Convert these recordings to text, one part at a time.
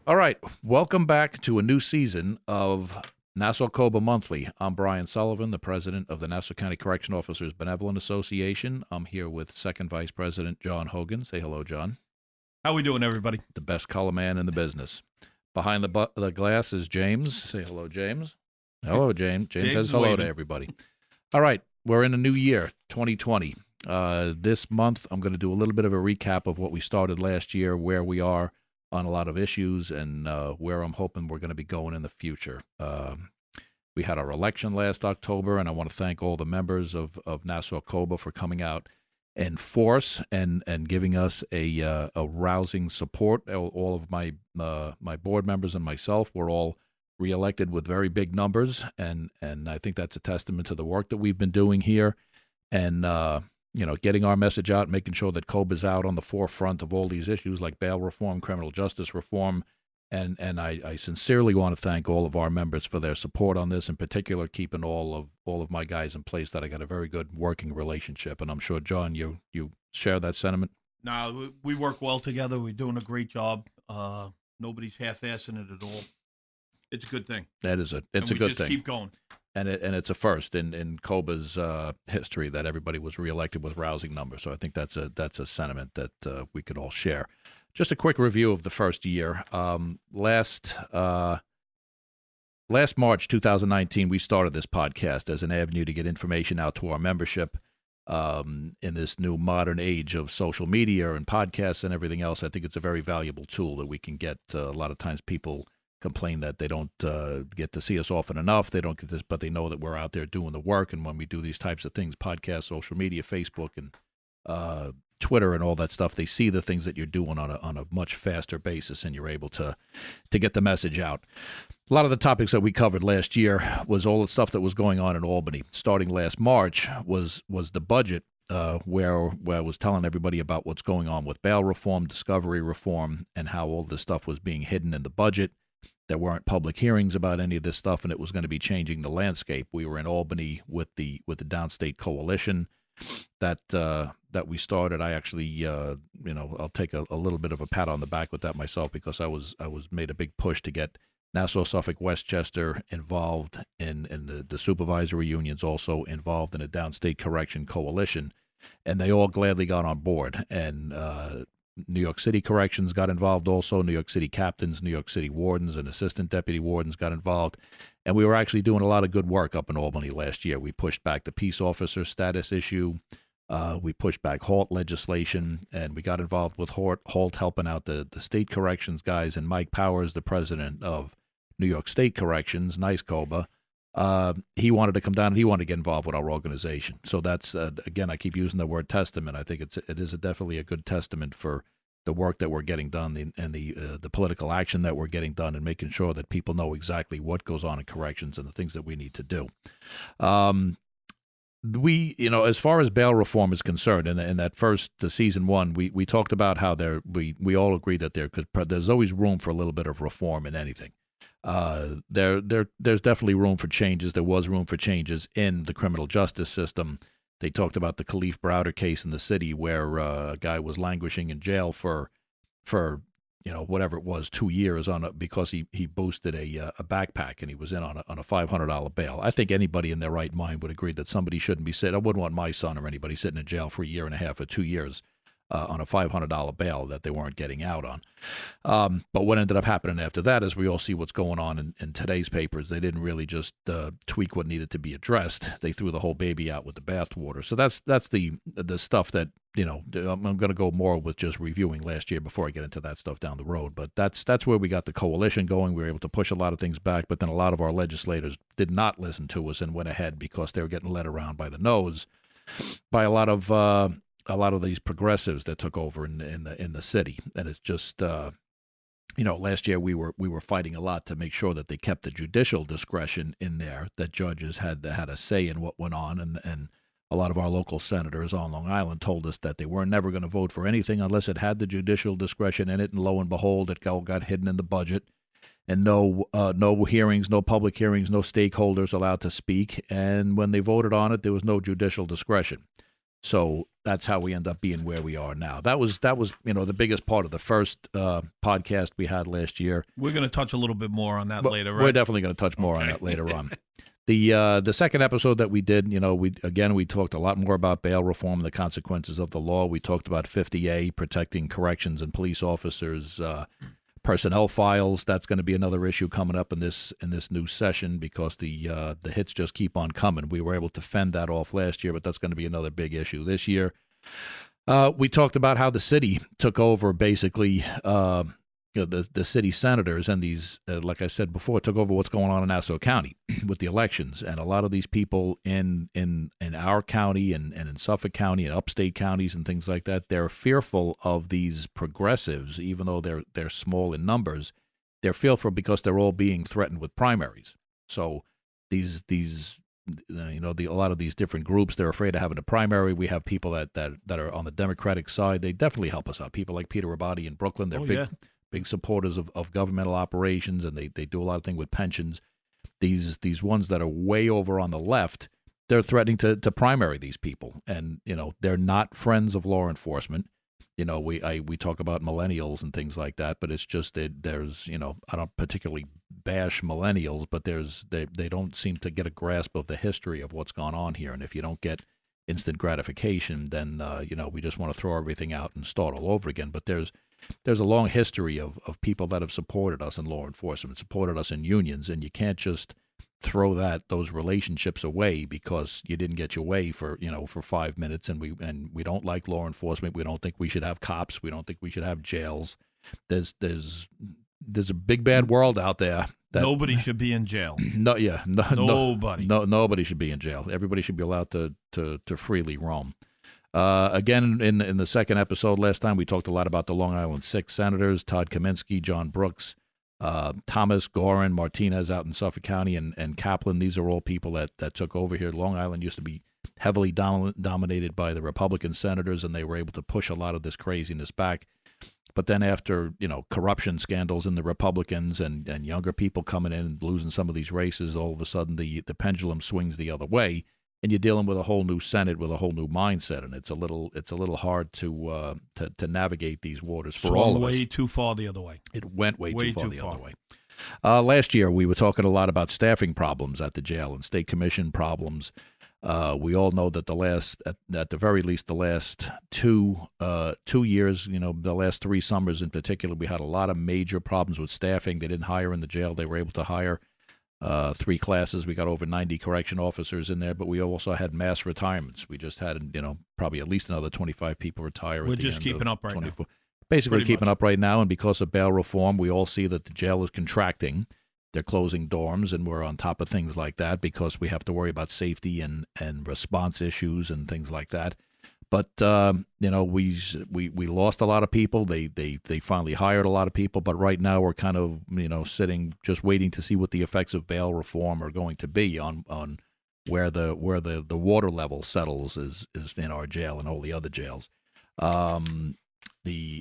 All right, welcome back to a new season of Nassau COBA Monthly. I'm Brian Sullivan, the president of the Nassau County Correction Officers Benevolent Association. I'm here with Second Vice President John Hogan. Say hello, John. How we doing, everybody? The best color man in the business. Behind the glass is James. Say hello, James. Hello, James. James says hello to everybody. All right, we're in a new year, 2020. This month, I'm going to do a little bit of a recap of what we started last year, where we are on a lot of issues, and where I'm hoping we're going to be going in the future. We had our election last October, and I want to thank all the members of Nassau COBA for coming out in force and giving us a rousing support. All of my my board members and myself were all reelected with very big numbers, and I think that's a testament to the work that we've been doing here, and getting our message out, making sure that COBA's out on the forefront of all these issues like bail reform, criminal justice reform, and I sincerely want to thank all of our members for their support on this, in particular keeping all of my guys in place, that I got a very good working relationship, and I'm sure, John, you share that sentiment? No, we work well together. We're doing a great job. Nobody's half-assing it at all. It's a good thing. It's a good thing. We just keep going. And it's a first in COBA's history that everybody was reelected with rousing numbers. So I think that's a sentiment that we could all share. Just a quick review of the first year. Last March 2019, we started this podcast as an avenue to get information out to our membership in this new modern age of social media and podcasts and everything else. I think it's a very valuable tool that we can get. A lot of times people complain that they don't get to see us often enough. They don't get this, but they know that we're out there doing the work. And when we do these types of things, podcasts, social media, Facebook, and Twitter, and all that stuff, they see the things that you're doing on a much faster basis, and you're able to get the message out. A lot of the topics that we covered last year was all the stuff that was going on in Albany. Starting last March was the budget, where I was telling everybody about what's going on with bail reform, discovery reform, and how all this stuff was being hidden in the budget. There weren't public hearings about any of this stuff, and it was going to be changing the landscape. We were in Albany with the Downstate Coalition that we started. I actually, I'll take a little bit of a pat on the back with that myself, because I was made a big push to get Nassau, Suffolk, Westchester involved in the supervisory unions, also involved in a Downstate Correction Coalition, and they all gladly got on board. And New York City Corrections got involved also. New York City captains, New York City wardens, and assistant deputy wardens got involved. And we were actually doing a lot of good work up in Albany last year. We pushed back the peace officer status issue. We pushed back HALT legislation, and we got involved with HALT helping out the state corrections guys. And Mike Powers, the president of New York State Corrections, nice COBA, he wanted to come down and he wanted to get involved with our organization. So that's, again, I keep using the word testament. I think it is definitely a good testament for the work that we're getting done and the political action that we're getting done, and making sure that people know exactly what goes on in corrections and the things that we need to do. As far as bail reform is concerned, in that first season one, we talked about how we all agree that there's always room for a little bit of reform in anything. There's definitely room for changes. There was room for changes in the criminal justice system. They talked about the Khalif Browder case in the city, where a guy was languishing in jail for whatever it was, 2 years because he boosted a backpack, and he was in on a $500 bail. I think anybody in their right mind would agree that somebody shouldn't be sitting. I wouldn't want my son or anybody sitting in jail for a year and a half or 2 years on a $500 bail that they weren't getting out on. But what ended up happening after that, is we all see what's going on in today's papers. They didn't really just tweak what needed to be addressed. They threw the whole baby out with the bathwater. So that's the stuff that, I'm going to go more with just reviewing last year before I get into that stuff down the road. But that's where we got the coalition going. We were able to push a lot of things back, but then a lot of our legislators did not listen to us and went ahead, because they were getting led around by the nose by a lot of these progressives that took over in the city. And it's just, last year we were fighting a lot to make sure that they kept the judicial discretion in there, that judges had a say in what went on. And a lot of our local senators on Long Island told us that they were never going to vote for anything unless it had the judicial discretion in it. And lo and behold, it all got hidden in the budget. And no hearings, no public hearings, no stakeholders allowed to speak. And when they voted on it, there was no judicial discretion. So that's how we end up being where we are now. That was the biggest part of the first podcast we had last year. We're going to touch a little bit more on that But later, right? we're definitely going to touch more on that later on. The second episode that we did, we talked a lot more about bail reform and the consequences of the law. We talked about 50A, protecting corrections and police officers, personnel files. That's going to be another issue coming up in this new session because the hits just keep on coming. We were able to fend that off last year, but that's going to be another big issue this year. We talked about how the city took over basically. The city senators and these, like I said before, took over what's going on in Nassau County with the elections. And a lot of these people in our county and in Suffolk County and upstate counties and things like that, they're fearful of these progressives, even though they're small in numbers. They're fearful because they're all being threatened with primaries. So a lot of these different groups, they're afraid of having a primary. We have people that are on the Democratic side. They definitely help us out. People like Peter Rabati in Brooklyn, they're big supporters of governmental operations, and they do a lot of things with pensions. These ones that are way over on the left, they're threatening to primary these people, and they're not friends of law enforcement. We talk about millennials and things like that, but it's just that there's I don't particularly bash millennials, but they don't seem to get a grasp of the history of what's gone on here, and if you don't get instant gratification, then we just want to throw everything out and start all over again. But there's a long history of people that have supported us in law enforcement, supported us in unions, and you can't just throw those relationships away because you didn't get your way for 5 minutes. And we don't like law enforcement. We don't think we should have cops. We don't think we should have jails. There's a big bad world out there. Nobody should be in jail. Nobody. Nobody should be in jail. Everybody should be allowed to freely roam. Again, in the second episode last time, we talked a lot about the Long Island 6 senators, Todd Kaminsky, John Brooks, Thomas, Gorin, Martinez out in Suffolk County, and Kaplan. These are all people that took over here. Long Island used to be heavily dominated by the Republican senators, and they were able to push a lot of this craziness back. But then after, corruption scandals in the Republicans and younger people coming in and losing some of these races, all of a sudden the pendulum swings the other way. And you're dealing with a whole new Senate with a whole new mindset, and it's a little hard to navigate these waters for all of us. Way too far the other way. It went way too far the other way. Last year, we were talking a lot about staffing problems at the jail and state commission problems. We all know that at the very least, the last 2 years, the last 3 summers in particular, we had a lot of major problems with staffing. They didn't hire in the jail. They were able to hire 3 classes. We got over 90 correction officers in there, but we also had mass retirements. We just had, probably at least another 25 people retire. We're just keeping up right now. Basically keeping up right now, and because of bail reform, we all see that the jail is contracting. They're closing dorms, and we're on top of things like that because we have to worry about safety and response issues and things like that. But we lost a lot of people. They finally hired a lot of people, but right now we're kind of sitting just waiting to see what the effects of bail reform are going to be on where the water level settles is in our jail and all the other jails.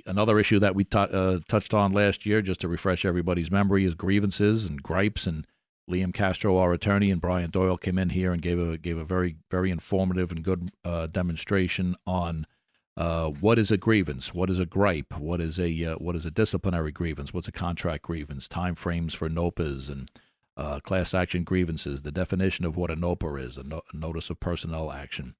Another issue that we touched on last year, just to refresh everybody's memory, is grievances and gripes. And Liam Castro, our attorney, and Brian Doyle came in here and gave a very, very informative and good demonstration on what is a grievance, what is a gripe, what is a disciplinary grievance, what's a contract grievance, time frames for NOPAs and class action grievances, the definition of what a NOPA is, a notice of personnel action.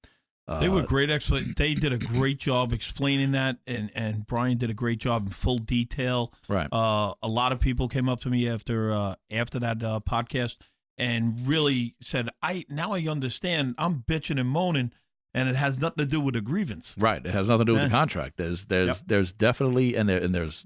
They were great. They did a great job explaining that, and Brian did a great job in full detail. Right. A lot of people came up to me after that podcast and really said, "I understand. I'm bitching and moaning, and it has nothing to do with a grievance." Right. It has nothing to do with the contract. There's definitely there's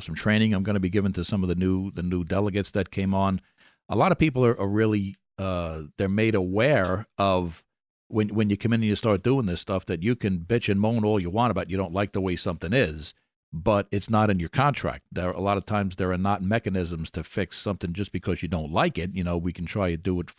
some training I'm going to be giving to some of the new delegates that came on. A lot of people are really they're made aware of. When you come in and you start doing this stuff, that you can bitch and moan all you want about you don't like the way something is, but it's not in your contract. A lot of times there are not mechanisms to fix something just because you don't like it. We can try to do it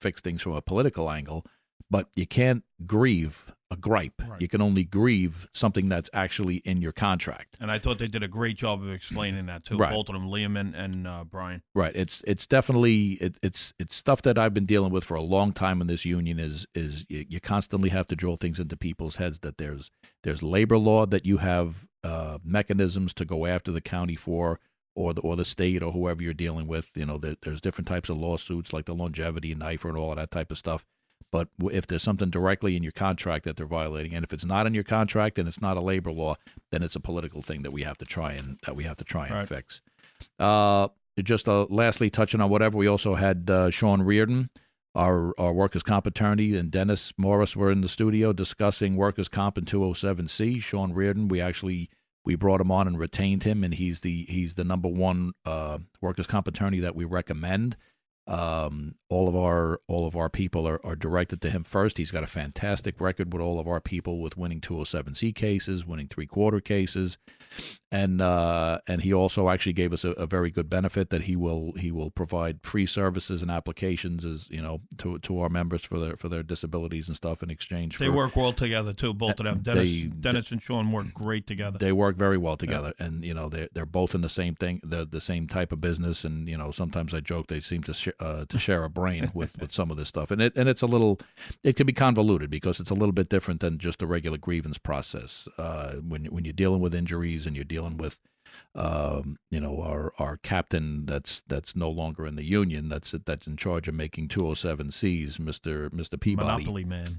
fix things from a political angle, but you can't grieve a gripe. Right. You can only grieve something that's actually in your contract. And I thought they did a great job of explaining that too. Right. Both of them, Liam and Brian. Right. It's definitely it's stuff that I've been dealing with for a long time in this union. Is you constantly have to drill things into people's heads that there's labor law that you have mechanisms to go after the county for, or the state or whoever you're dealing with. There's different types of lawsuits like the longevity and NIFR and all of that type of stuff. But if there's something directly in your contract that they're violating, and if it's not in your contract and it's not a labor law, then it's a political thing that we have to try and Right. fix. Just lastly, touching on whatever, we also had Sean Reardon, our workers' comp attorney, and Dennis Morris were in the studio discussing workers' comp in 207C. Sean Reardon, we brought him on and retained him, and he's the number one workers' comp attorney that we recommend. All of our people are directed to him first. He's got a fantastic record with all of our people, with winning 207C cases, winning 3-quarter cases, and he also actually gave us a very good benefit that he will provide free services and applications to our members for their disabilities and stuff in exchange. They work well together too, both of them. Dennis and Sean work great together. They work very well together, and they're both in the same thing, the same type of business, and sometimes I joke they seem to share a brain with some of this stuff, and it's a little, it can be convoluted because it's a little bit different than just a regular grievance process. When you're dealing with injuries and you're dealing with our captain that's no longer in the union, that's in charge of making 207Cs, Mr. Peabody,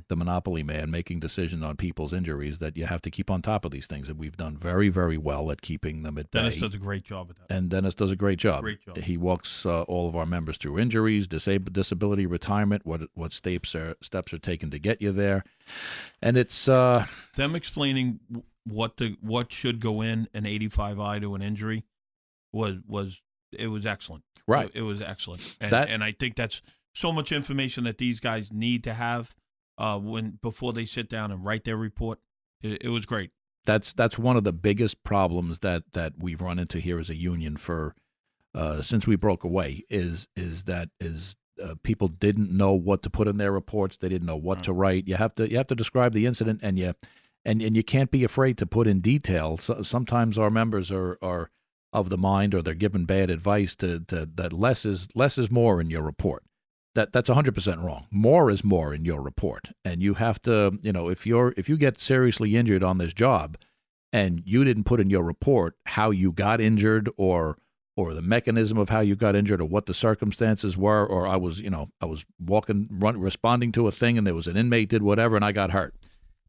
the monopoly man, making decisions on people's injuries, that you have to keep on top of these things, and we've done very, very well at keeping them at bay. Dennis does a great job at that. And Dennis does a great job. He walks all of our members through injuries, disability, retirement, what steps are taken to get you there, and it's them explaining what should go in an 85I to an injury was excellent. Right. It was excellent. And I think that's so much information that these guys need to have before they sit down and write their report. It was great. That's one of the biggest problems that we've run into here as a union for since we broke away is people didn't know what to put in their reports. They didn't know what to write. You have to describe the incident, and you can't be afraid to put in detail. So, sometimes our members are of the mind, or they're given bad advice that less is more in your report. That's 100% wrong. More is more in your report, and you have to, if you get seriously injured on this job, and you didn't put in your report how you got injured, or the mechanism of how you got injured, or what the circumstances were, or I was responding to a thing, and there was an inmate did whatever, and I got hurt.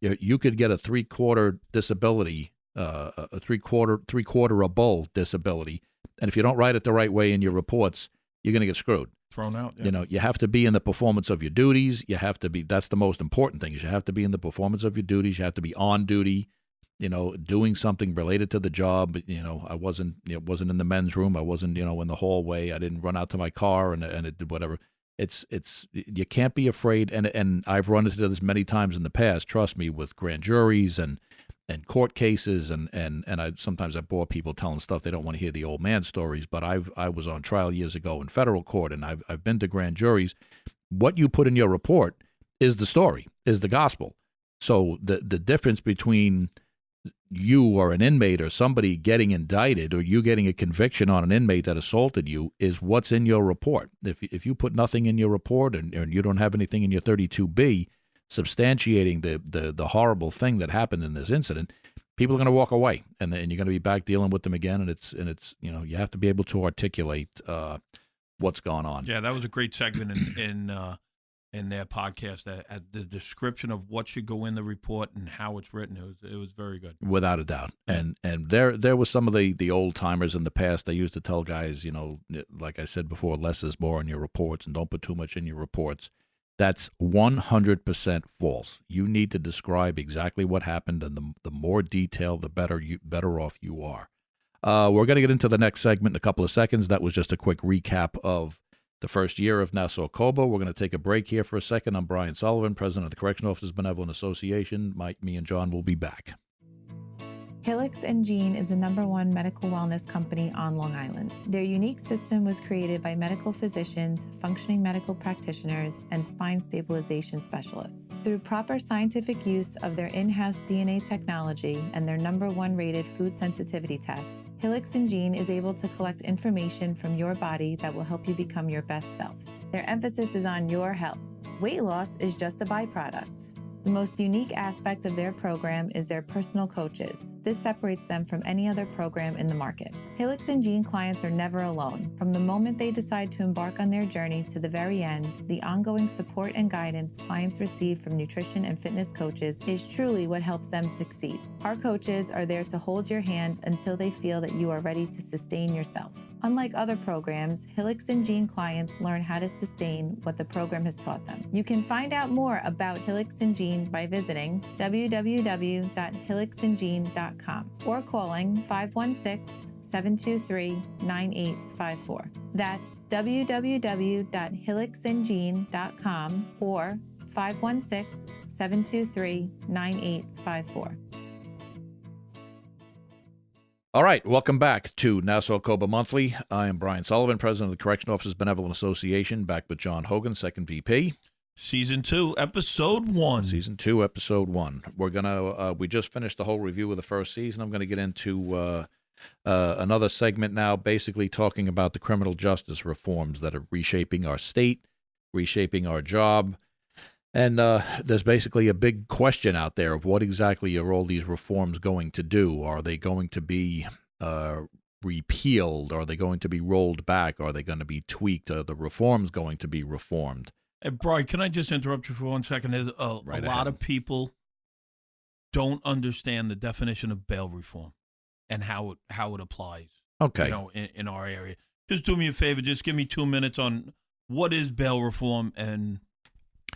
You could get a 3-quarter disability, a 3/4 disability, and if you don't write it the right way in your reports, you're going to get screwed. Thrown out. Yeah. You have to be in the performance of your duties. You have to be. That's the most important thing. Is you have to be in the performance of your duties. You have to be on duty. Doing something related to the job. I wasn't in the men's room. I wasn't in the hallway. I didn't run out to my car and it did whatever. It's you can't be afraid, and I've run into this many times in the past. Trust me, with grand juries and court cases, and I sometimes I bore people telling stuff they don't want to hear the old man stories. But I was on trial years ago in federal court, and I've been to grand juries. What you put in your report is the story, is the gospel. So the difference between you or an inmate or somebody getting indicted, or you getting a conviction on an inmate that assaulted you, is what's in your report. If you put nothing in your report, and you don't have anything in your 32B substantiating the horrible thing that happened in this incident, people are going to walk away, and you're going to be back dealing with them again. And it's you have to be able to articulate what's going on. Yeah, that was a great segment in their podcast, at the description of what should go in the report and how it's written. It was very good, without a doubt. And there was some of the old timers in the past. They used to tell guys, like I said before, less is more in your reports, and don't put too much in your reports. That's 100% false. You need to describe exactly what happened, and the more detail, the better off you are. We're going to get into the next segment in a couple of seconds. That was just a quick recap of the first year of Nassau COBA. We're going to take a break here for a second. I'm Brian Sullivan, president of the Correction Officers Benevolent Association. Me and John will be back. Hillix and Jean is the #1 medical wellness company on Long Island. Their unique system was created by medical physicians, functioning medical practitioners, and spine stabilization specialists. Through proper scientific use of their in-house DNA technology and their #1 rated food sensitivity test, Helix and Gene is able to collect information from your body that will help you become your best self. Their emphasis is on your health. Weight loss is just a byproduct. The most unique aspect of their program is their personal coaches. This separates them from any other program in the market. Helix and Gene clients are never alone. From the moment they decide to embark on their journey to the very end, the ongoing support and guidance clients receive from nutrition and fitness coaches is truly what helps them succeed. Our coaches are there to hold your hand until they feel that you are ready to sustain yourself. Unlike other programs, Helix and Gene clients learn how to sustain what the program has taught them. You can find out more about Helix and Gene by visiting www.helixandgene.com or calling 516-723-9854. That's www.helixandgene.com or 516-723-9854. All right, welcome back to Nassau COBA Monthly. I am Brian Sullivan, president of the Correction Officers Benevolent Association, back with John Hogan, second VP. Season 2, Episode 1. Season 2, Episode 1. We're gonna we just finished the whole review of the first season. I'm gonna get into another segment now, basically talking about the criminal justice reforms that are reshaping our state, reshaping our job. And there's basically a big question out there of what exactly are all these reforms going to do? Are they going to be repealed? Are they going to be rolled back? Are they going to be tweaked? Are the reforms going to be reformed? Hey, Brian, can I just interrupt you for 1 second? There's a lot of people don't understand the definition of bail reform and how it applies. Okay. In our area. Just do me a favor. Just give me 2 minutes on what is bail reform and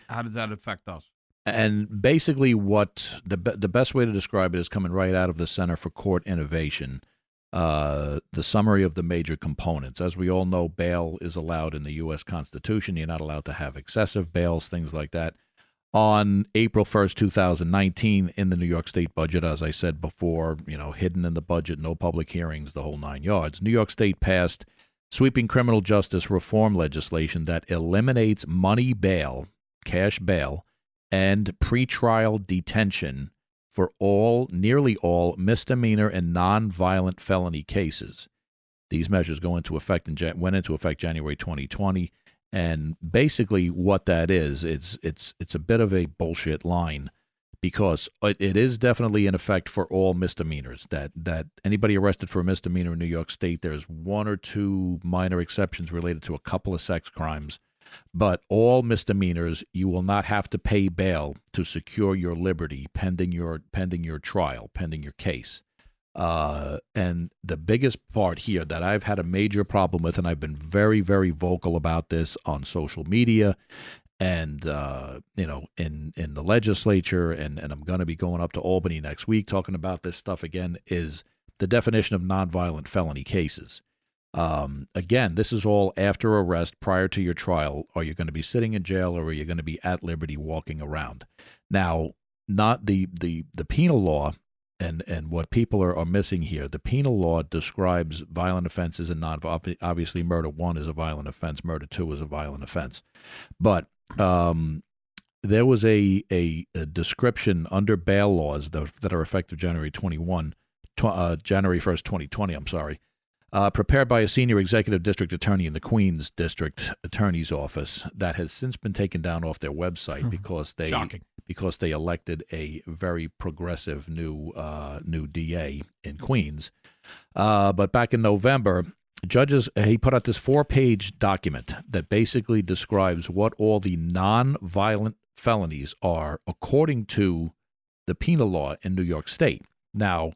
how does that affect us? And basically what the best way to describe it is coming right out of the Center for Court Innovation, the summary of the major components. As we all know, bail is allowed in the U.S. Constitution. You're not allowed to have excessive bails, things like that. On April 1st, 2019, in the New York State budget, as I said before, hidden in the budget, no public hearings, the whole 9 yards, New York State passed sweeping criminal justice reform legislation that eliminates money bail, cash bail, and pretrial detention for nearly all misdemeanor and nonviolent felony cases. These measures went into effect January 2020, and basically what that is, it's a bit of a bullshit line, because it is definitely in effect for all misdemeanors. That anybody arrested for a misdemeanor in New York State, there's 1 or 2 minor exceptions related to a couple of sex crimes. But all misdemeanors, you will not have to pay bail to secure your liberty pending your trial, pending your case. And the biggest part here that I've had a major problem with, and I've been very, very vocal about this on social media and in the legislature, and I'm going to be going up to Albany next week talking about this stuff again, is the definition of nonviolent felony cases. Again, this is all after arrest, prior to your trial. Are you going to be sitting in jail, or are you going to be at liberty walking around? Now, not the penal law, and what people are missing here. The penal law describes violent offenses and obviously murder 1 is a violent offense, murder 2 is a violent offense. But there was a description under bail laws that are effective January 1st, 2020. I'm sorry. Prepared by a senior executive district attorney in the Queens District Attorney's Office, that has since been taken down off their website because they elected a very progressive new DA in Queens. But back in November, he put out this 4-page document that basically describes what all the non-violent felonies are according to the penal law in New York State. Now,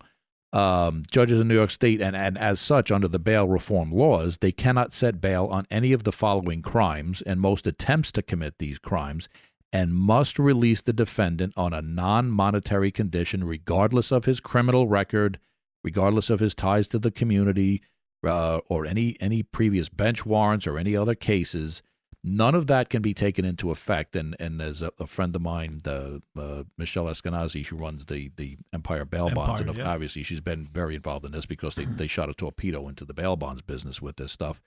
judges in New York State, and as such, under the bail reform laws, they cannot set bail on any of the following crimes and most attempts to commit these crimes, and must release the defendant on a non-monetary condition regardless of his criminal record, regardless of his ties to the community, or any previous bench warrants or any other cases. None of that can be taken into effect. And as a friend of mine, Michelle Eskenazi, who runs the Empire Bail Bonds, and obviously she's been very involved in this because they shot a torpedo into the bail bonds business with this stuff.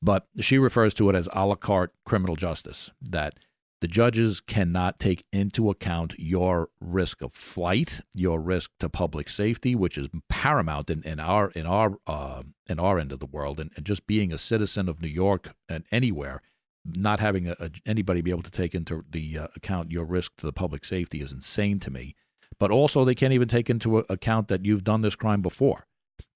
But she refers to it as a la carte criminal justice, that The judges cannot take into account your risk of flight, your risk to public safety, which is paramount in our end of the world, and just being a citizen of New York and anywhere, not having anybody be able to take into the account your risk to the public safety is insane to me. But also, they can't even take into account that you've done this crime before.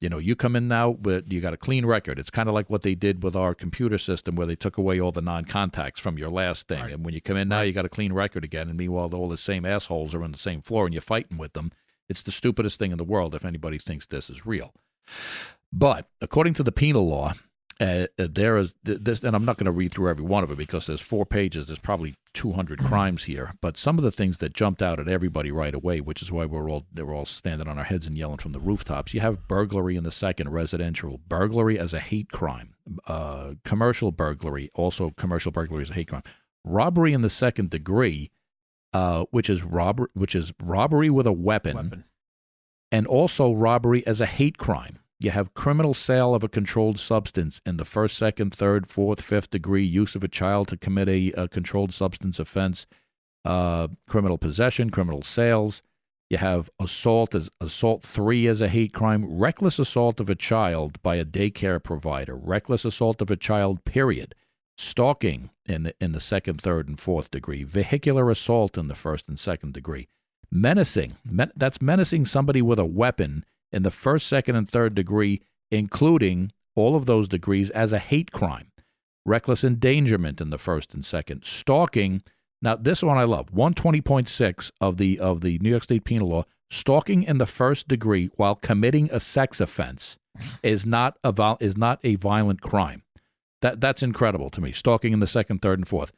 You come in now, but you got a clean record. It's kind of like what they did with our computer system where they took away all the non-contacts from your last thing. Right. And when you come in now, you got a clean record again. And meanwhile, all the same assholes are on the same floor and you're fighting with them. It's the stupidest thing in the world if anybody thinks this is real. But according to the penal law, there is this, and I'm not going to read through every one of it because there's 4 pages. There's probably 200 crimes here. But some of the things that jumped out at everybody right away, which is why they were all standing on our heads and yelling from the rooftops. You have burglary in the second, residential burglary as a hate crime, commercial burglary, also commercial burglary as a hate crime, robbery in the second degree, which is robbery with a weapon, and also robbery as a hate crime. You have criminal sale of a controlled substance in the first, second, third, fourth, fifth degree, use of a child to commit a controlled substance offense, criminal possession, criminal sales. You have assault 3 as a hate crime, reckless assault of a child by a daycare provider, reckless assault of a child, period. Stalking in the second, third, and fourth degree, vehicular assault in the first and second degree, menacing. That's menacing somebody with a weapon in the first, second, and third degree, including all of those degrees as a hate crime. Reckless endangerment in the first and second. Stalking, now this one I love, 120.6 of the New York State Penal Law, stalking in the first degree while committing a sex offense is not a violent crime. That's incredible to me. Stalking in the second, third, and fourth.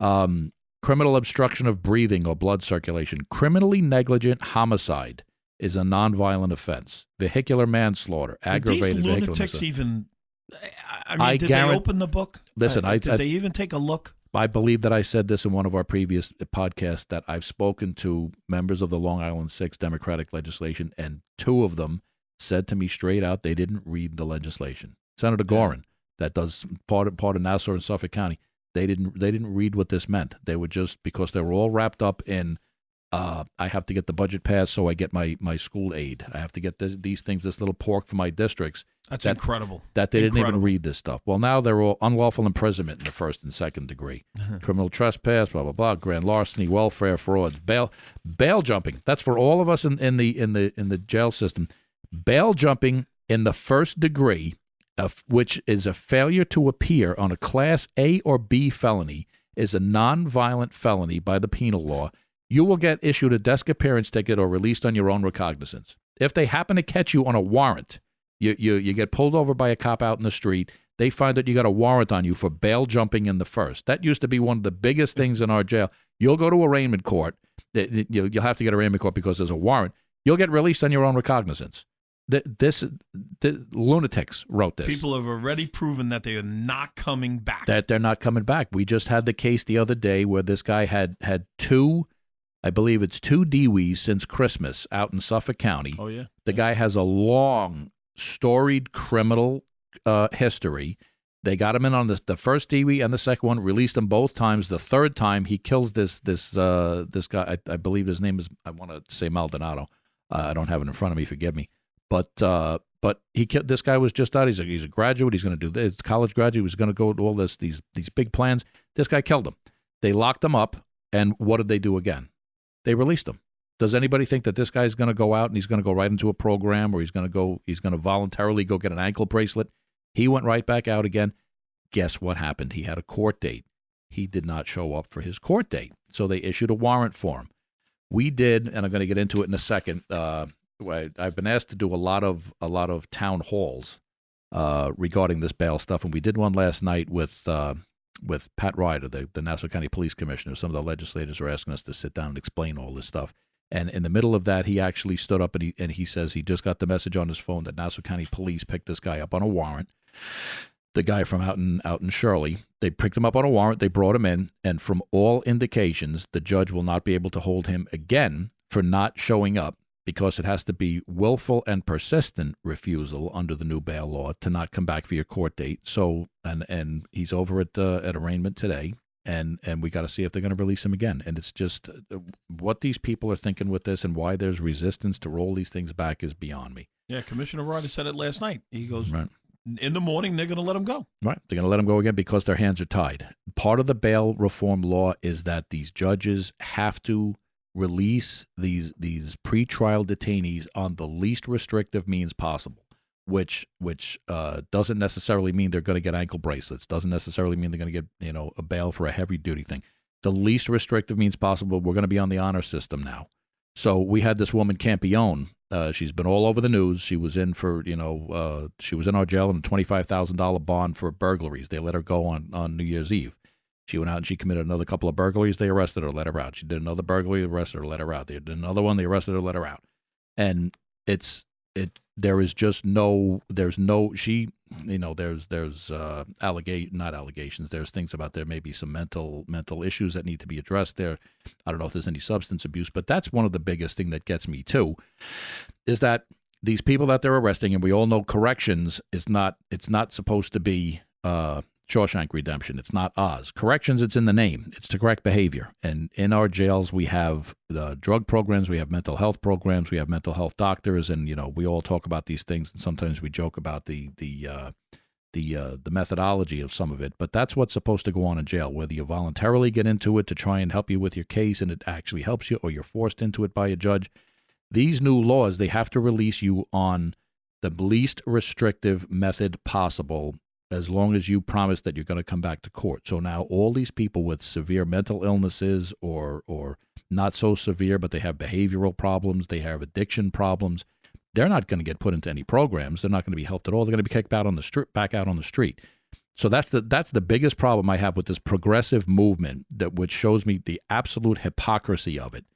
Criminal obstruction of breathing or blood circulation. Criminally negligent homicide is a nonviolent offense. Vehicular manslaughter, aggravated these vehicular lunatics manslaughter. Even, did they open the book? Listen, did they even take a look? I believe that I said this in one of our previous podcasts, that I've spoken to members of the Long Island 6 Democratic legislation, and 2 of them said to me straight out they didn't read the legislation. Senator Gorin, that does part of Nassau and Suffolk County, they didn't read what this meant. They were just, because they were all wrapped up in, I have to get the budget passed so I get my school aid. I have to get these things, this little pork for my districts. That's incredible. That they didn't even read this stuff. Well, now they're all unlawful imprisonment in the first and second degree. Criminal trespass, blah, blah, blah, grand larceny, welfare frauds, bail jumping. That's for all of us in the jail system. Bail jumping in the first degree, which is a failure to appear on a Class A or B felony, is a nonviolent felony by the penal law. You will get issued a desk appearance ticket or released on your own recognizance. If they happen to catch you on a warrant, you get pulled over by a cop out in the street, they find that you got a warrant on you for bail jumping in the first. That used to be one of the biggest things in our jail. You'll go to arraignment court. You'll have to get arraignment court because there's a warrant. You'll get released on your own recognizance. The lunatics wrote this. People have already proven that they are not coming back. That they're not coming back. We just had the case the other day where this guy had 2, I believe it's 2 DWIs since Christmas out in Suffolk County. Oh, yeah. The guy has a long, storied criminal history. They got him in on the first DWI and the second one, released him both times. The third time, he kills this guy. I believe his name is, I want to say Maldonado. I don't have it in front of me, forgive me. But he killed, this guy was just out. He's a graduate. He's going to do this. College graduate. He was going to go to all these big plans. This guy killed him. They locked him up. And what did they do again? They released him. Does anybody think that this guy's going to go out and he's going to go right into a program, or he's going to voluntarily go get an ankle bracelet? He went right back out again. Guess what happened? He had a court date. He did not show up for his court date. So they issued a warrant for him. We did, and I'm going to get into it in a second. I've been asked to do a lot of town halls regarding this bail stuff, and we did one last night with Pat Ryder, the Nassau County Police Commissioner. Some of the legislators were asking us to sit down and explain all this stuff. And in the middle of that, he actually stood up and he says he just got the message on his phone that Nassau County Police picked this guy up on a warrant. The guy from out in Shirley, they picked him up on a warrant. They brought him in, and from all indications, the judge will not be able to hold him again for not showing up, because it has to be willful and persistent refusal under the new bail law to not come back for your court date. So, and he's over at arraignment today. and we got to see if they're going to release him again. And it's just what these people are thinking with this and why there's resistance to roll these things back is beyond me. Yeah, Commissioner Ryder said it last night. He goes, Right. in the morning, they're going to let him go. Right. They're going to let him go again because their hands are tied. Part of the bail reform law is that these judges have to release these pretrial detainees on the least restrictive means possible, which doesn't necessarily mean they're going to get ankle bracelets, doesn't necessarily mean they're going to get, a bail for a heavy duty thing. The least restrictive means possible. We're going to be on the honor system now. So we had this woman, Campione. She's been all over the news. She was in for, she was in our jail on a $25,000 bond for burglaries. They let her go on New Year's Eve. She went out and she committed another couple of burglaries. They arrested her, let her out. She did another burglary, arrested her, let her out. They did another one, they arrested her, let her out. And there's not allegations. There's things about there may be some mental issues that need to be addressed there. I don't know if there's any substance abuse, but that's one of the biggest thing that gets me too, is that these people that they're arresting, and we all know corrections it's not supposed to be Shawshank Redemption. It's not Oz. Corrections, it's in the name. It's to correct behavior. And in our jails, we have the drug programs, we have mental health programs, we have mental health doctors, and we all talk about these things, and sometimes we joke about the methodology of some of it. But that's what's supposed to go on in jail, whether you voluntarily get into it to try and help you with your case, and it actually helps you, or you're forced into it by a judge. These new laws, they have to release you on the least restrictive method possible, as long as you promise that you're going to come back to court. So now all these people with severe mental illnesses or not so severe, but they have behavioral problems, they have addiction problems, they're not going to get put into any programs. They're not going to be helped at all. They're going to be kicked back on the street. So that's the biggest problem I have with this progressive movement, which shows me the absolute hypocrisy of it,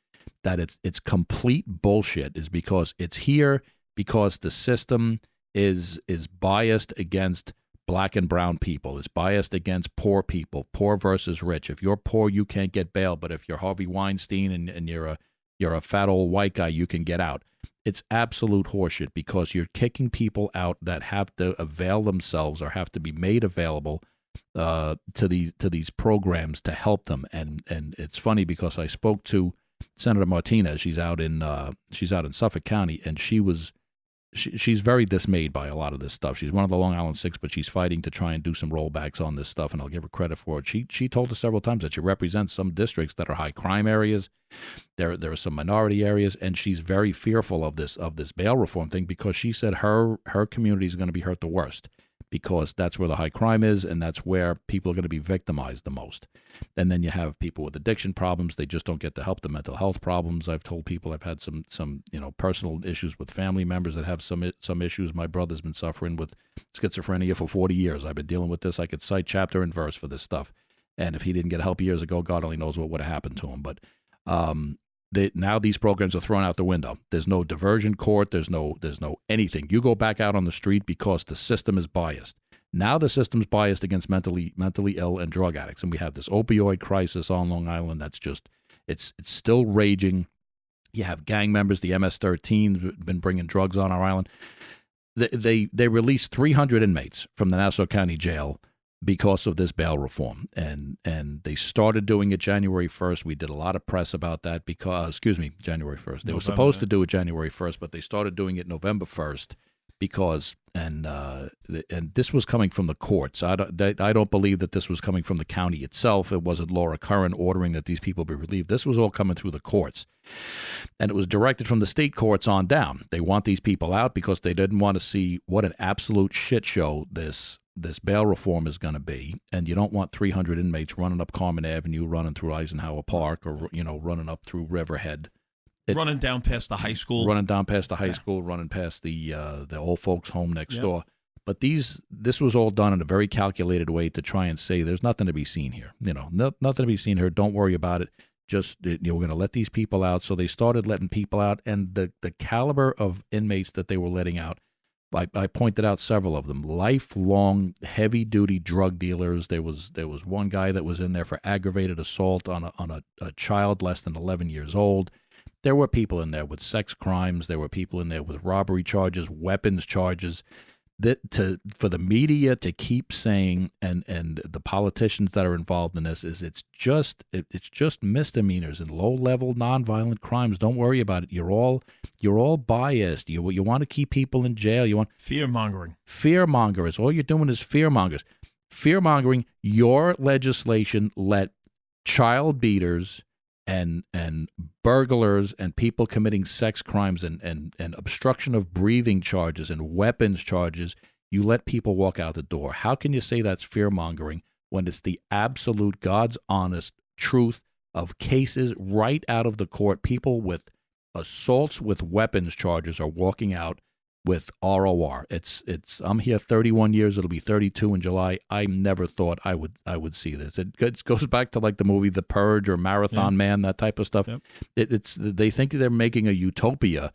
that it's complete bullshit, is because it's here because the system is biased against Black and brown people. It's biased against poor people, poor versus rich. If you're poor, you can't get bail, but if you're Harvey Weinstein and you're a fat old white guy, you can get out. It's absolute horseshit, because you're kicking people out that have to avail themselves or have to be made available to these programs to help them. And it's funny because I spoke to Senator Martinez. She's out in Suffolk County, and she's very dismayed by a lot of this stuff. She's one of the Long Island Six, but she's fighting to try and do some rollbacks on this stuff, and I'll give her credit for it. She told us several times that she represents some districts that are high crime areas. There are some minority areas, and she's very fearful of this bail reform thing, because she said her community is going to be hurt the worst, because that's where the high crime is, and that's where people are going to be victimized the most. And then you have people with addiction problems. They just don't get the help. The mental health problems. I've told people I've had some personal issues with family members that have some issues. My brother's been suffering with schizophrenia for 40 years. I've been dealing with this. I could cite chapter and verse for this stuff. And if he didn't get help years ago, God only knows what would have happened to him. But now these programs are thrown out the window. There's no diversion court. There's no anything. You go back out on the street because the system is biased. Now the system's biased against mentally ill and drug addicts, and we have this opioid crisis on Long Island that's just it's still raging. You have gang members. The MS-13 been bringing drugs on our island. They released 300 inmates from the Nassau County Jail because of this bail reform, and they started doing it January 1st. We did a lot of press about that January 1st. They were supposed to do it January 1st, but they started doing it November 1st because and this was coming from the courts. I don't believe that this was coming from the county itself. It wasn't Laura Curran ordering that these people be relieved. This was all coming through the courts, and it was directed from the state courts on down. They want these people out because they didn't want to see what an absolute shit show this bail reform is going to be. And you don't want 300 inmates running up Carmen Avenue, running through Eisenhower Park, or running up through Riverhead. Running down past the high school. Running down past the high school, running past the old folks' home next door. But this was all done in a very calculated way to try and say there's nothing to be seen here. Nothing to be seen here. Don't worry about it. Just we're going to let these people out. So they started letting people out, and the caliber of inmates that they were letting out, I pointed out several of them. Lifelong, heavy-duty drug dealers. There was one guy that was in there for aggravated assault on a child less than 11 years old. There were people in there with sex crimes. There were people in there with robbery charges, weapons charges. for the media to keep saying, and the politicians that are involved in this, is it's just misdemeanors and low level nonviolent crimes. Don't worry about it. You're all biased. You want to keep people in jail. You want fear mongering. Fear-mongers. All you're doing is fear-mongers. Fear-mongering. Your legislation let child beaters and burglars and people committing sex crimes and obstruction of breathing charges and weapons charges, you let people walk out the door. How can you say that's fear-mongering when it's the absolute God's honest truth of cases right out of the court? People with assaults with weapons charges are walking out with ROR. I'm here 31 years. It'll be 32 in July. I never thought I would see this. It goes back to like the movie The Purge or Marathon Man, that type of stuff. Yep. They think they're making a utopia.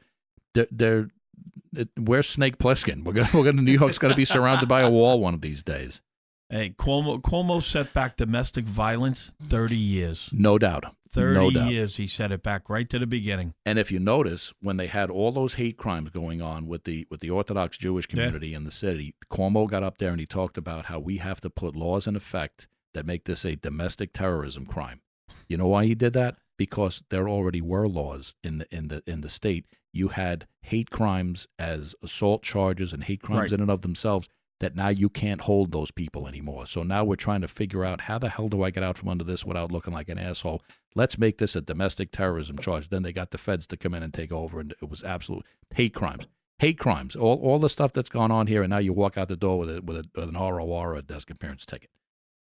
Where's Snake Plissken? We're gonna New York's gonna be surrounded by a wall one of these days. Hey, Cuomo set back domestic violence 30 years. No doubt. 30 years he set it back right to the beginning. And if you notice, when they had all those hate crimes going on with the Orthodox Jewish community in the city, Cuomo got up there and he talked about how we have to put laws in effect that make this a domestic terrorism crime. You know why he did that? Because there already were laws in the state. You had hate crimes as assault charges and hate crimes in and of themselves, that now you can't hold those people anymore. So now we're trying to figure out, how the hell do I get out from under this without looking like an asshole? Let's make this a domestic terrorism charge. Then they got the feds to come in and take over, and it was absolute hate crimes. Hate crimes, all the stuff that's gone on here, and now you walk out the door with an ROR or a desk appearance ticket.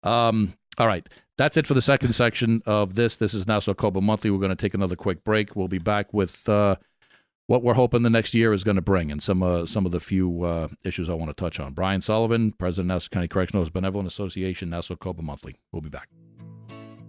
All right, that's it for the second section of this. This is Nassau COBA Monthly. We're going to take another quick break. We'll be back with what we're hoping the next year is going to bring, and some of the few issues I want to touch on. Brian Sullivan, President of Nassau County Correctional Benevolent Association, Nassau COBA Monthly. We'll be back.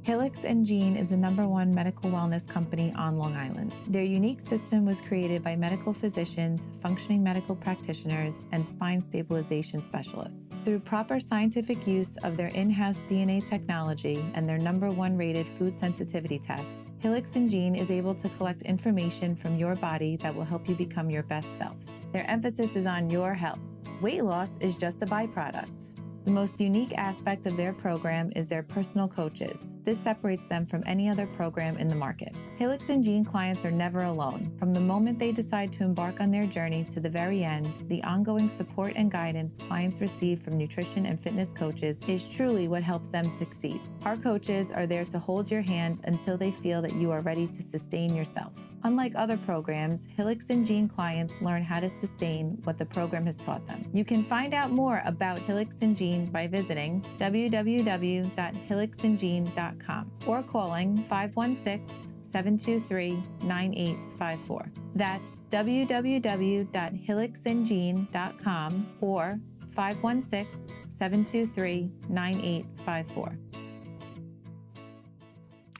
Helix and Gene is the #1 medical wellness company on Long Island. Their unique system was created by medical physicians, functioning medical practitioners, and spine stabilization specialists. Through proper scientific use of their in-house DNA technology and their #1 rated food sensitivity test, Helix and Gene is able to collect information from your body that will help you become your best self. Their emphasis is on your health. Weight loss is just a byproduct. The most unique aspect of their program is their personal coaches. This separates them from any other program in the market. Helix and Gene clients are never alone. From the moment they decide to embark on their journey to the very end, the ongoing support and guidance clients receive from nutrition and fitness coaches is truly what helps them succeed. Our coaches are there to hold your hand until they feel that you are ready to sustain yourself. Unlike other programs, Helix and Gene clients learn how to sustain what the program has taught them. You can find out more about Helix and Gene by visiting www.helixandgene.com or calling 516-723-9854. That's www.helixandgene.com or 516-723-9854.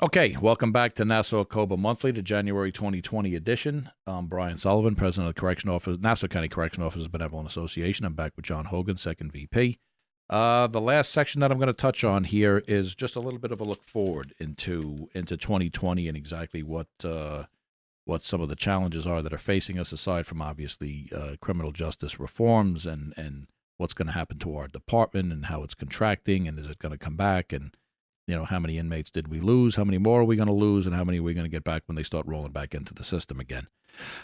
Okay, welcome back to Nassau COBA Monthly, the January 2020 edition. I'm Brian Sullivan, President of the Correctional Office, Nassau County Correctional Officers Benevolent Association. I'm back with John Hogan, second VP. The last section that I'm going to touch on here is just a little bit of a look forward into 2020 and exactly what some of the challenges are that are facing us, aside from obviously criminal justice reforms and what's going to happen to our department and how it's contracting and is it going to come back, and how many inmates did we lose, how many more are we going to lose, and how many are we going to get back when they start rolling back into the system again.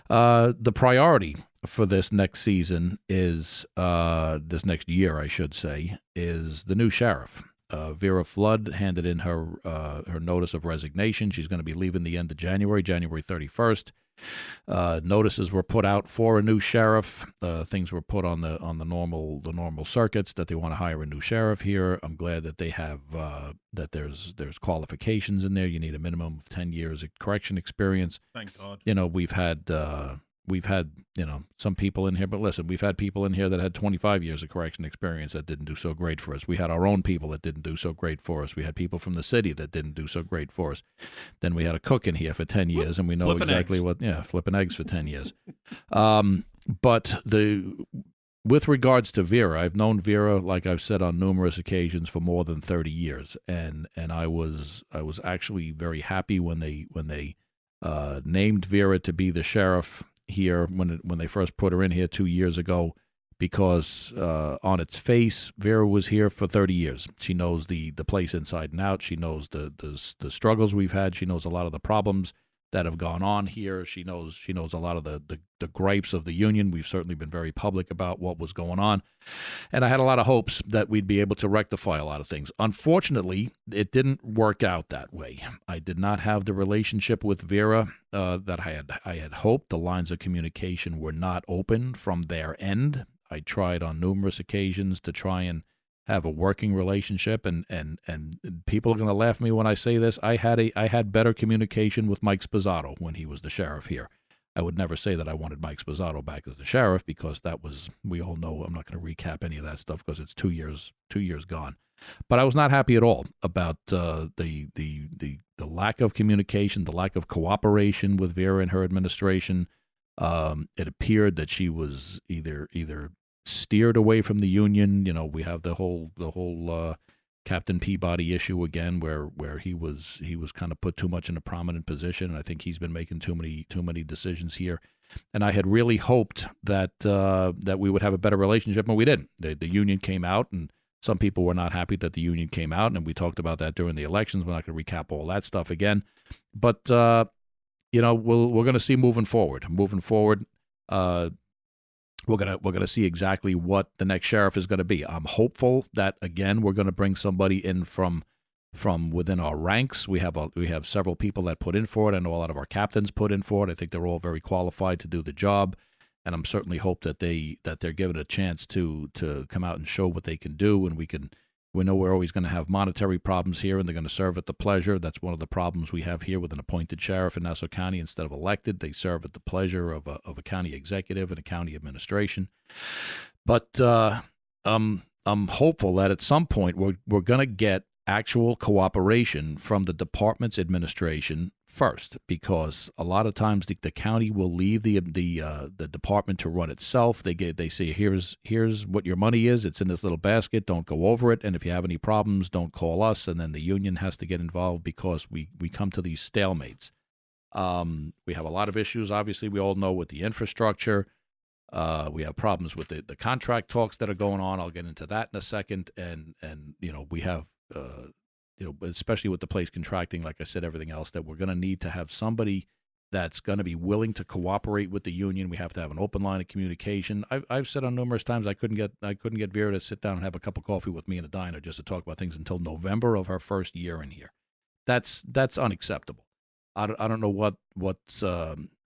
The priority for this next season is, this next year, I should say, is the new sheriff. Vera Flood handed in her notice of resignation. She's going to be leaving the end of January 31st. Notices were put out for a new sheriff. Things were put on the normal circuits that they want to hire a new sheriff here. I'm glad that they have that there's qualifications in there. You need a minimum of 10 years of correction experience. Thank God. We've had some people in here, but listen, we've had people in here that had 25 years of correction experience that didn't do so great for us. We had our own people that didn't do so great for us. We had people from the city that didn't do so great for us. Then we had a cook in here for 10 years, and we know Flipping exactly eggs. Flipping eggs for 10 years. But with regards to Vera, I've known Vera, like I've said on numerous occasions, for more than 30 years, and I was actually very happy when they named Vera to be the sheriff here when they first put her in here 2 years ago, because on its face, Vera was here for 30 years. She knows the place inside and out. She knows the struggles we've had. She knows a lot of the problems that have gone on here. She knows a lot of the gripes of the union. We've certainly been very public about what was going on. And I had a lot of hopes that we'd be able to rectify a lot of things. Unfortunately, it didn't work out that way. I did not have the relationship with Vera that I had hoped. The lines of communication were not open from their end. I tried on numerous occasions to try and have a working relationship, and people are going to laugh at me when I say this. I had better communication with Mike Sposato when he was the sheriff here. I would never say that I wanted Mike Sposato back as the sheriff, because that was, we all know, I'm not going to recap any of that stuff because it's 2 years gone. But I was not happy at all about the lack of communication, the lack of cooperation with Vera and her administration. It appeared that she was either steered away from the union. You know, we have the whole Captain Peabody issue again, where he was kind of put too much in a prominent position, and I think he's been making too many decisions here. And I had really hoped that we would have a better relationship, and we didn't. The union came out, and some people were not happy that the union came out, and we talked about that during the elections. We're not going to recap all that stuff again, but you know, we're going to see moving forward. We're gonna see exactly what the next sheriff is going to be. I'm hopeful that, again, we're going to bring somebody in from within our ranks. We have several people that put in for it. I know a lot of our captains put in for it. I think they're all very qualified to do the job, and I'm certainly hope that they're given a chance to come out and show what they can do. And we know we're always going to have monetary problems here, and they're going to serve at the pleasure. That's one of the problems we have here with an appointed sheriff in Nassau County. Instead of elected, they serve at the pleasure of a county executive and a county administration. But I'm hopeful that at some point we're going to get actual cooperation from the department's administration first, because a lot of times the county will leave the department to run itself. They say, here's what your money is. It's in this little basket. Don't go over it. And if you have any problems, don't call us. And then the union has to get involved, because we come to these stalemates. We have a lot of issues, obviously, we all know, with the infrastructure. We have problems with the contract talks that are going on. I'll get into that in a second. And you know, we have especially with the place contracting, like I said, everything else, that we're going to need to have somebody that's going to be willing to cooperate with the union. We have to have an open line of communication. I've said on numerous times I couldn't get Vera to sit down and have a cup of coffee with me in a diner just to talk about things until November of her first year in here. That's unacceptable. I don't know what's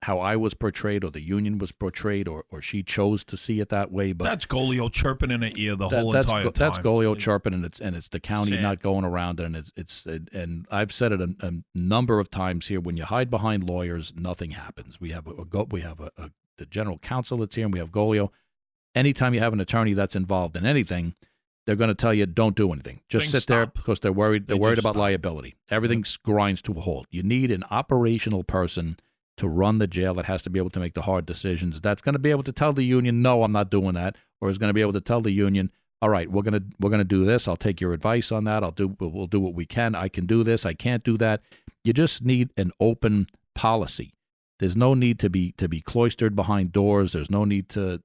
how I was portrayed, or the union was portrayed, or she chose to see it that way. But that's Golio chirping in the ear whole entire time. That's Golio chirping, and it's the county not going around it, and and I've said it a number of times here. When you hide behind lawyers, nothing happens. We have the general counsel that's here, and we have Golio. Anytime you have an attorney that's involved in anything, they're going to tell you, don't do anything. Just sit there, because they're worried. They're worried about liability. Everything grinds to a halt. You need an operational person to run the jail that has to be able to make the hard decisions. That's going to be able to tell the union, no, I'm not doing that, or is going to be able to tell the union, all right, we're going to do this. I'll take your advice on that. We'll do what we can. I can do this. I can't do that. You just need an open policy. There's no need to be cloistered behind doors. There's no need to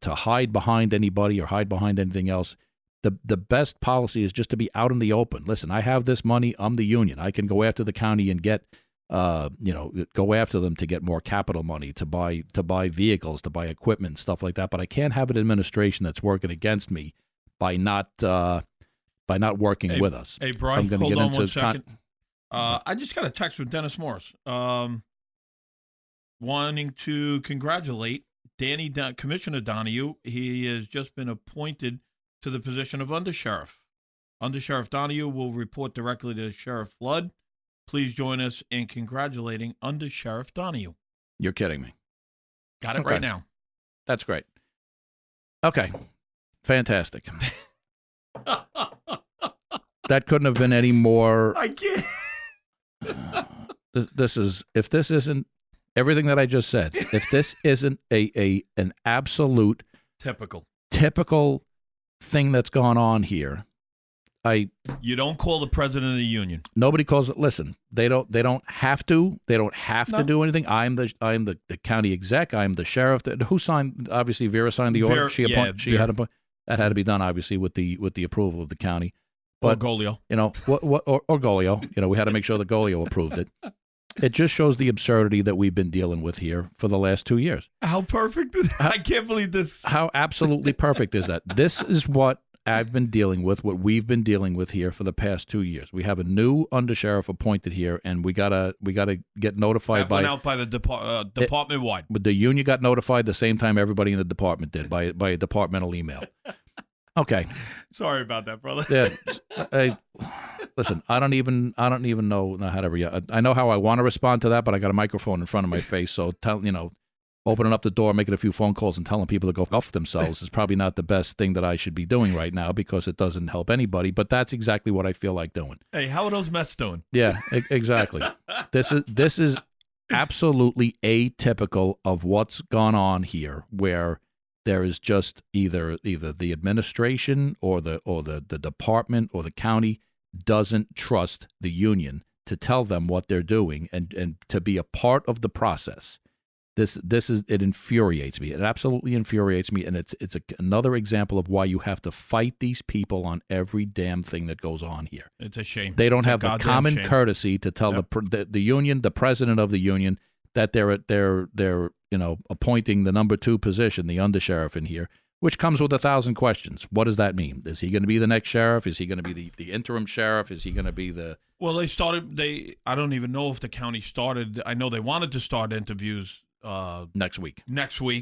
hide behind anybody or hide behind anything else. The best policy is just to be out in the open. Listen, I have this money. I'm the union. I can go after the county and get, go after them to get more capital money, to buy vehicles, to buy equipment, stuff like that. But I can't have an administration that's working against me by not working with us. Hey, Brian, hold on 1 second. I just got a text from Dennis Morris wanting to congratulate Commissioner Donahue. He has just been appointed to the position of Undersheriff. Undersheriff Donahue will report directly to Sheriff Flood. Please join us in congratulating Undersheriff Donahue. You're kidding me. Got it right now. That's great. Okay. Fantastic. That couldn't have been any more. I can't. If this isn't everything that I just said, if this isn't an absolute typical thing that's gone on here, You don't call the president of the union. Nobody calls it. Listen, they don't have to. They don't have to do anything. I'm the county exec. I'm the sheriff. Who signed? Obviously, Vera signed the order. She had that had to be done, obviously, with the approval of the county. But or Golio. Or Golio. We had to make sure that Golio approved it. It just shows the absurdity that we've been dealing with here for the last 2 years. How perfect is that? I can't believe this. How absolutely perfect is that? This is what I've been dealing with, what we've been dealing with here for the past 2 years. We have a new undersheriff appointed here, and we gotta get notified that went out by the department wide. But the union got notified the same time everybody in the department did by a departmental email. Okay. Sorry about that, brother. Yeah. Listen, I don't even know how to I know how I want to respond to that, but I got a microphone in front of my face, so opening up the door, making a few phone calls, and telling people to go off themselves is probably not the best thing that I should be doing right now because it doesn't help anybody. But that's exactly what I feel like doing. Hey, how are those Mets doing? Yeah, exactly. This is absolutely atypical of what's gone on here, where there is just either the administration or the department or the county doesn't trust the union to tell them what they're doing and to be a part of the process. It infuriates me. It absolutely infuriates me, and it's another example of why you have to fight these people on every damn thing that goes on here. It's a shame. They don't have the common courtesy to tell the union, the president of the union, that they're appointing the number 2 position, the undersheriff in here, which comes with 1,000 questions. What does that mean? Is he going to be the next sheriff? Is he going to be the interim sheriff? Is he going to be the? Well, I don't even know if the county started. I know they wanted to start interviews next week.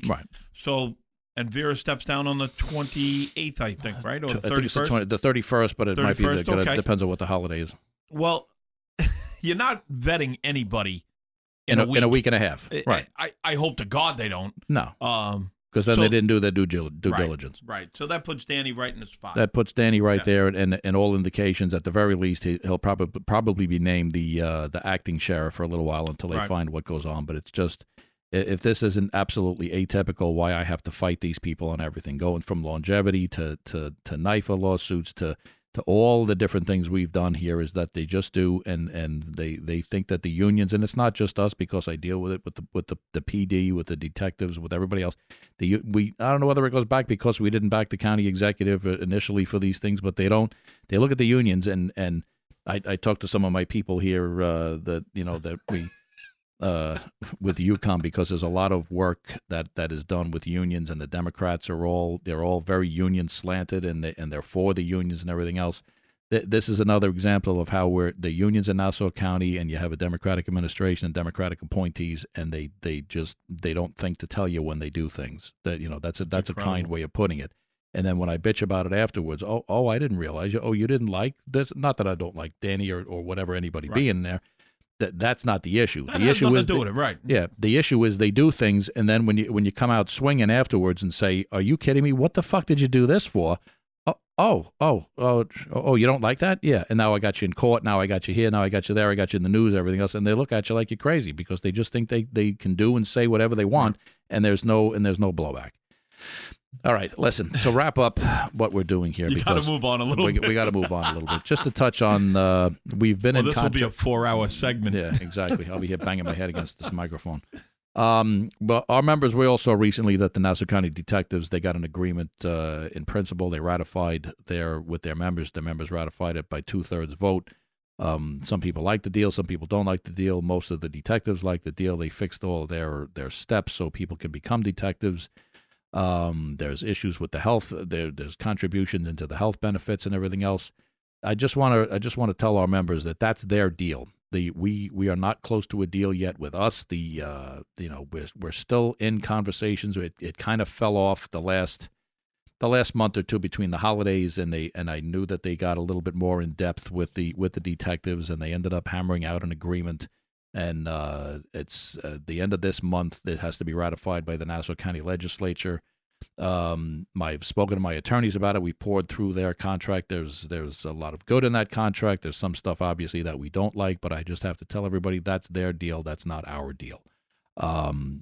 Right. So, and Vera steps down on the 28th, I think, right? Or the 31st? I think it's the 31st, but it might be okay. Depends on what the holiday is. Well, you're not vetting anybody in a week and a half. Right. I hope to God they don't. No. Because then they didn't do their due diligence. Right. So that puts Danny right in the spot. That puts Danny right there, and all indications, at the very least, he'll probably be named the acting sheriff for a little while until they find what goes on. But it's just, if this isn't absolutely atypical, why I have to fight these people on everything, going from longevity to NIFA lawsuits to all the different things we've done here, is that they just do, and they think that the unions, and it's not just us, because I deal with it with the PD, with the detectives, with everybody else. I don't know whether it goes back because we didn't back the county executive initially for these things, but they don't. They look at the unions, and I talked to some of my people here that we. With UConn, because there's a lot of work that is done with unions, and the Democrats they're all very union slanted, and they're for the unions and everything else. This is another example of how the unions in Nassau County, and you have a Democratic administration and Democratic appointees, and they don't think to tell you when they do things. That's a kind way of putting it. And then when I bitch about it afterwards, I didn't realize you didn't like this. Not that I don't like Danny or whatever, anybody being there. That's not the issue. The issue is doing it right. Yeah, the issue is they do things, and then when you come out swinging afterwards and say, "Are you kidding me? What the fuck did you do this for?" You don't like that? Yeah, and now I got you in court. Now I got you here. Now I got you there. I got you in the news. Everything else, and they look at you like you're crazy because they just think they can do and say whatever they want, and there's no blowback. All right, listen, to wrap up what we're doing here, you got to move on a little bit. We got to move on a little bit. Just to touch on, we've been in contract. This will be a 4-hour segment. Yeah, exactly. I'll be here banging my head against this microphone. But our members, we also recently that the Nassau County Detectives, they got an agreement in principle. They ratified with their members. The members ratified it by 2/3 vote. Some people like the deal. Some people don't like the deal. Most of the detectives like the deal. They fixed all their steps so people can become detectives. There's issues with the health. There's contributions into the health benefits and everything else. I just want to tell our members that that's their deal. We are not close to a deal yet with us. We're still in conversations. It kind of fell off the last month or two between the holidays, and I knew that they got a little bit more in depth with the detectives, and they ended up hammering out an agreement. And it's the end of this month. It has to be ratified by the Nassau County Legislature. I've spoken to my attorneys about it. We poured through their contract. There's a lot of good in that contract. There's some stuff, obviously, that we don't like, but I just have to tell everybody that's their deal. That's not our deal.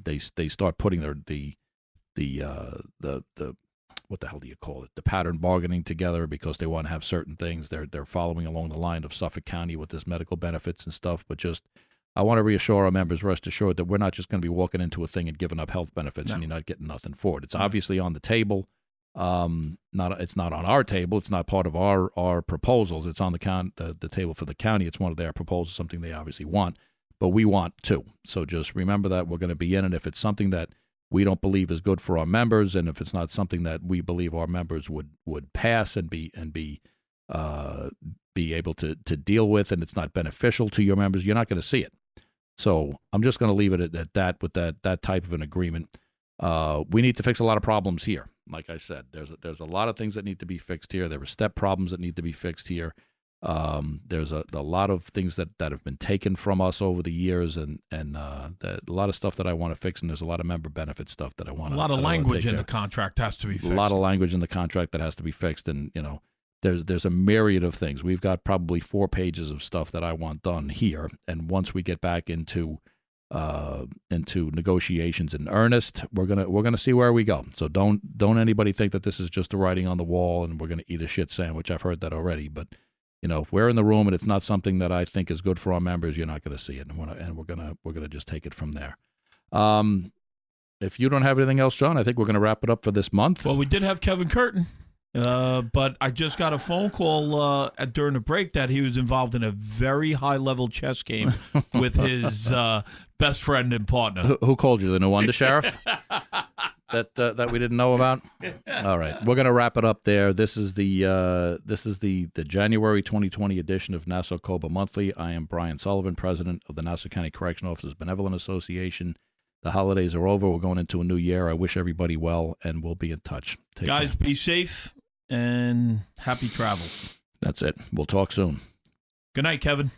They start putting the what the hell do you call it? The pattern bargaining together because they want to have certain things. They're following along the line of Suffolk County with this medical benefits and stuff. But just, I want to reassure our members, rest assured that we're not just going to be walking into a thing and giving up health benefits and you're not getting nothing for it. It's obviously on the table. It's not on our table. It's not part of our proposals. It's on the table for the county. It's one of their proposals, something they obviously want, but we want too. So just remember that we're going to be in, and if it's something that we don't believe is good for our members, and if it's not something that we believe our members would pass and be able to deal with, and it's not beneficial to your members, you're not going to see it. So I'm just going to leave it at that with that type of an agreement. We need to fix a lot of problems here. Like I said, there's a lot of things that need to be fixed here. There are step problems that need to be fixed here. There's a lot of things that have been taken from us over the years, and a lot of stuff that I want to fix, and there's a lot of member benefit stuff that I want to. A lot of language in the contract has to be fixed. A lot of language in the contract that has to be fixed, and there's a myriad of things. We've got probably 4 pages of stuff that I want done here, and once we get back into negotiations in earnest, we're gonna see where we go. So don't anybody think that this is just a writing on the wall and we're gonna eat a shit sandwich. I've heard that already, but if we're in the room and it's not something that I think is good for our members, you're not gonna see it, and we're gonna just take it from there. If you don't have anything else, John, I think we're gonna wrap it up for this month. Well, we did have Kevin Curtin. But I just got a phone call during the break that he was involved in a very high-level chess game with his best friend and partner. Who called you? The new undersheriff that we didn't know about? All right, we're gonna wrap it up there. This is the January 2020 edition of Nassau COBA Monthly. I am Brian Sullivan, president of the Nassau County Correctional Officers Benevolent Association. The holidays are over. We're going into a new year. I wish everybody well, and we'll be in touch. Take Guys, care. be safe. And happy travels. That's it. We'll talk soon. Good night, Kevin.